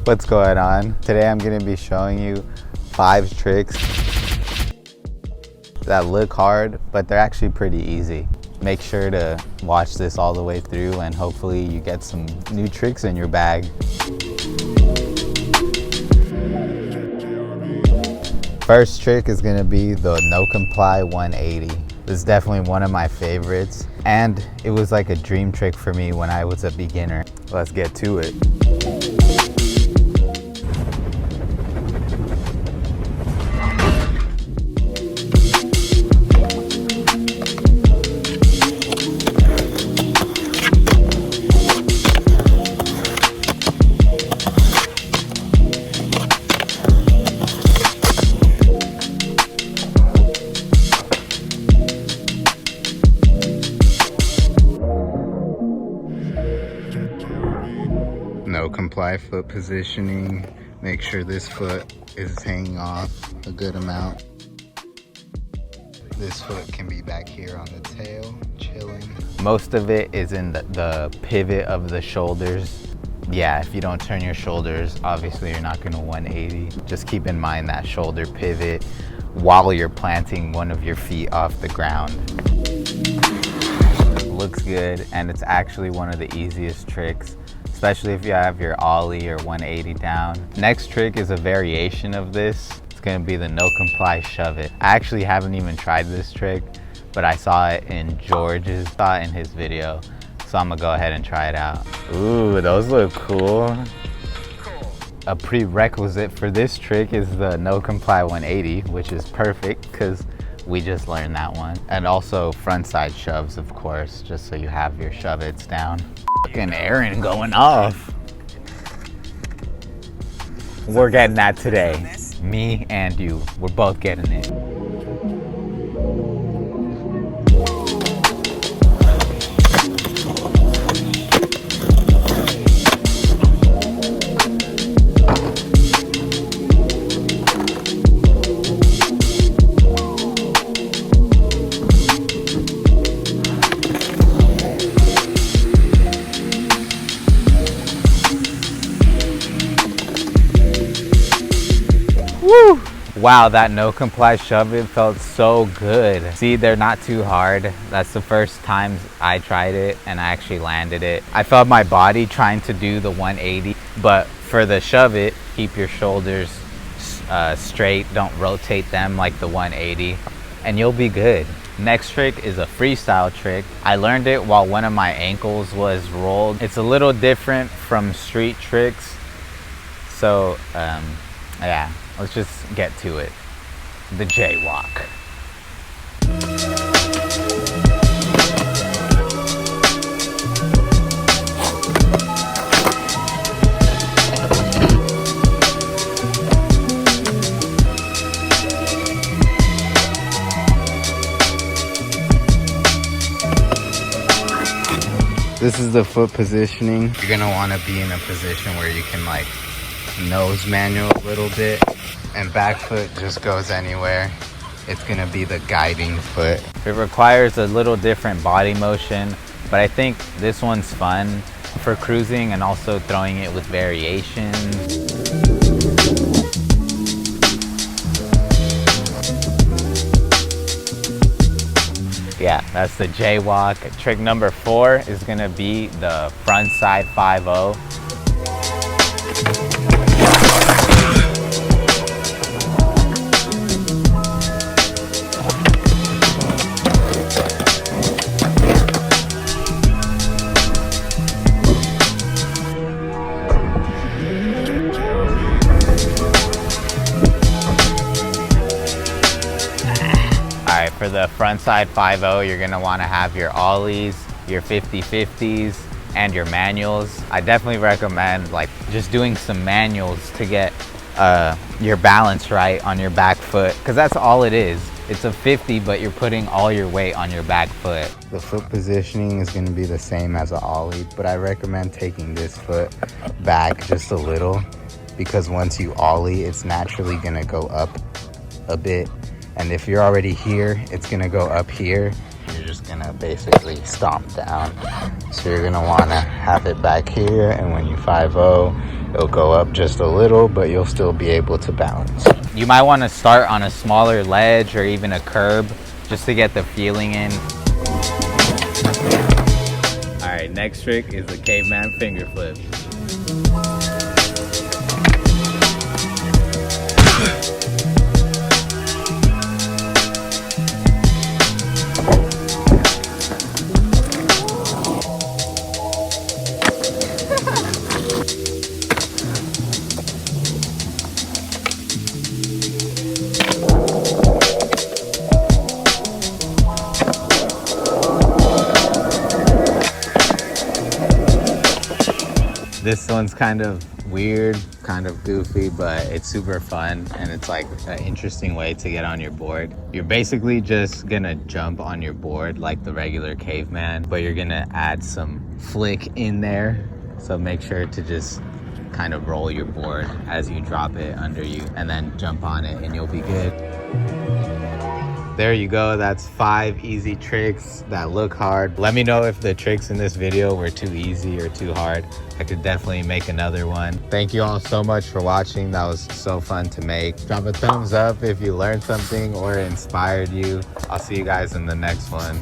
What's going on? Today I'm going to be showing you 5 tricks that look hard, but they're actually pretty easy. Make sure to watch this all the way through and hopefully you get some new tricks in your bag. First trick is going to be the NoComply 180. This is definitely one of my favorites, and it was like a dream trick for me when I was a beginner. Let's get to it. NoComply foot positioning. Make sure this foot is hanging off a good amount. This foot can be back here on the tail, chilling. Most of it is in the pivot of the shoulders. Yeah, if you don't turn your shoulders, obviously you're not gonna 180. Just keep in mind that shoulder pivot while you're planting one of your feet off the ground. Looks good, and it's actually one of the easiest tricks, especially if you have your ollie or 180 down. Next trick is a variation of this. It's gonna be the NoComply shove it. I actually haven't even tried this trick, but I saw it in in his video. So I'm gonna go ahead and try it out. Ooh, those look cool. A prerequisite for this trick is the NoComply 180, which is perfect because we just learned that one. And also front side shoves, of course, just so you have your shove-its down. Fucking Aaron going off. We're getting that today. Me and you, we're both getting it. Woo! Wow, that NoComply shove it felt so good. See, they're not too hard. That's the first time I tried it and I actually landed it. I felt my body trying to do the 180, but for the shove it, keep your shoulders straight. Don't rotate them like the 180 and you'll be good. Next trick is a freestyle trick. I learned it while one of my ankles was rolled. It's a little different from street tricks. So, yeah. Let's just get to it. The Jaywalk. This is the foot positioning. You're gonna wanna be in a position where you can like nose manual a little bit. And back foot just goes anywhere. It's gonna be the guiding foot. It requires a little different body motion, but I think this one's fun for cruising and also throwing it with variations. Yeah, that's the Jaywalk. Trick number 4 is gonna be the front side 5-0. For the front side 5-0, you're gonna wanna have your ollies, your 50-50s, and your manuals. I definitely recommend like just doing some manuals to get your balance right on your back foot, because that's all it is. It's a 50, but you're putting all your weight on your back foot. The foot positioning is gonna be the same as an ollie, but I recommend taking this foot back just a little, because once you ollie, it's naturally gonna go up a bit. And if you're already here, it's gonna go up here. You're just gonna basically stomp down. So you're gonna wanna have it back here, and when you 5-0, It'll go up just a little, but you'll still be able to balance. You might want to start on a smaller ledge or even a curb just to get the feeling in. All right, next trick is the caveman finger flip. This one's kind of weird, kind of goofy, but it's super fun and it's like an interesting way to get on your board. You're basically just gonna jump on your board like the regular caveman, but you're gonna add some flick in there. So make sure to just kind of roll your board as you drop it under you and then jump on it and you'll be good. There you go. That's 5 easy tricks that look hard. Let me know if the tricks in this video were too easy or too hard. I could definitely make another one. Thank you all so much for watching. That was so fun to make. Drop a thumbs up if you learned something or it inspired you. I'll see you guys in the next one.